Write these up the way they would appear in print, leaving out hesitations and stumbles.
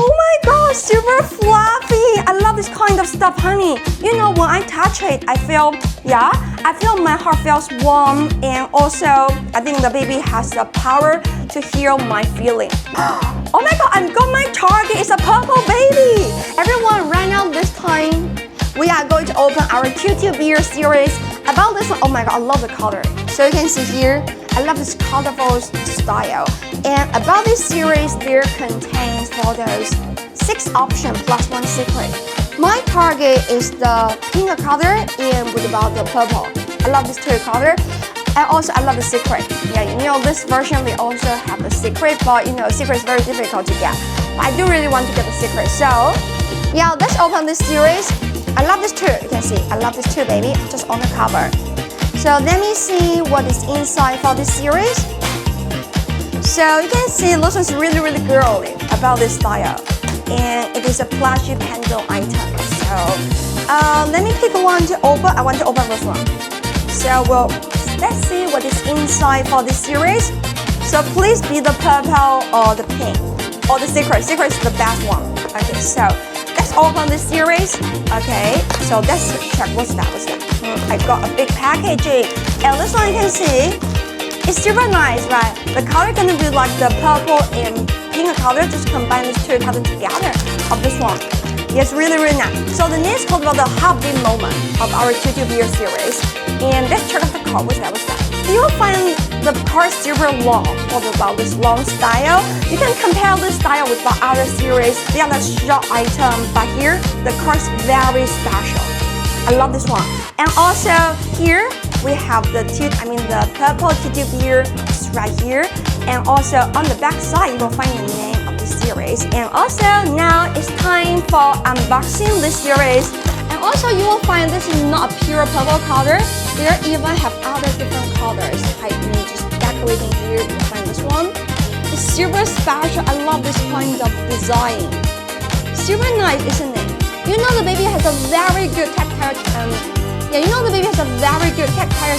Oh my god, super fluffy. I love this kind of stuff, honey. You know, when I touch it, I feel my heart feels warm, and also I think the baby has the power to heal my feeling. Oh my god, I've got my target. It's a purple baby. Everyone, right now this time, we are going to open our Tutu beer series. About this one, oh my god, I love the color. So you can see here, I love this colorful style. And about this series, there contains for those 6 options plus 1 secret. My target is the pink color and with about the purple. I love this 2 color. And also I love the secret. Yeah, you know this version we also have the secret, but you know secret is very difficult to get. But I do really want to get the secret. So yeah, let's open this series. I love this 2. You can see I love this 2 baby just on the cover. So let me see what is inside for this series. So you can see this one's really girly about this style, and it is a plushy pendant item. So let me pick one to open. I want to open this one. So let's see what is inside for this series. So please be the purple or the pink or the secret. Secret is the best one. Okay, so let's open this series. Okay, so let's check what's that. I got a big packaging, and this one you can see it's super nice, right? The color gonna be like the purple and pink color, just combine these 2 colors together of this one. It's really nice. So the name is called the happy moment of our Tutu beer series. And let's check out the card. What's that? You will find the card super long, all about this long style. You can compare this style with the other series. They are the short item, but here the card is very special. I love this one. And also here we have the purple Tutu beer right here. And also on the back side you will find the name of the series. And also now it's time for unboxing this series. And also you will find this is not a pure purple color. There even have other different colors. I mean just decorating here, you find this one. It's super special. I love this kind of design. Super nice, isn't it? You know the baby has a very good tactile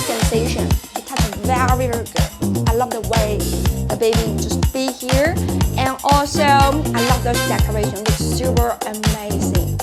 sensation. It touches very good. I love the way the baby just be here. And also I love those decorations. Looks super amazing.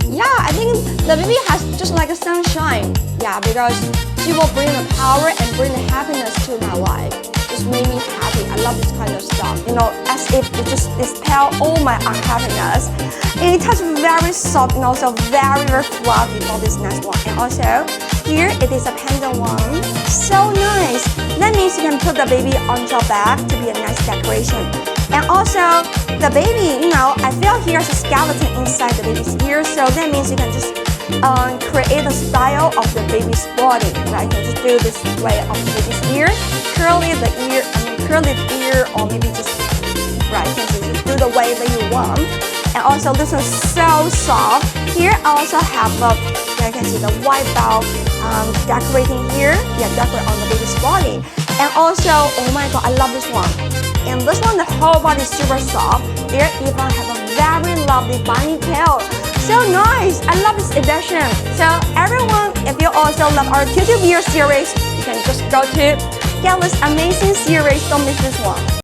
Yeah, I think the baby has just like a sunshine. Yeah, because she will bring the power and bring the happiness to my life. Just made me happy. I love this kind of stuff. You know, as if it just dispel all my unhappiness. And it touches very soft and also very fluffy for this next one. And also here it is a pendant one. So nice. That means you can put the baby on your back to be a nice decoration. And also the baby, you know, I feel here's a skeleton inside the baby's ear, so that means you can just create a style of the baby's body, right? You can just do this way of the baby's ear, curl the ear, or maybe just right, you can just do the way that you want. And also this one's so soft. Here I also have you can see the white belt decorating here. Yeah, decorate on the baby's body. And also, oh my god, I love this one. And this one, the whole body is super soft. There even have a very lovely bunny tail. So nice! I love this edition. So everyone, if you also love our Tutu beer series, you can just go to get this amazing series. Don't miss this one.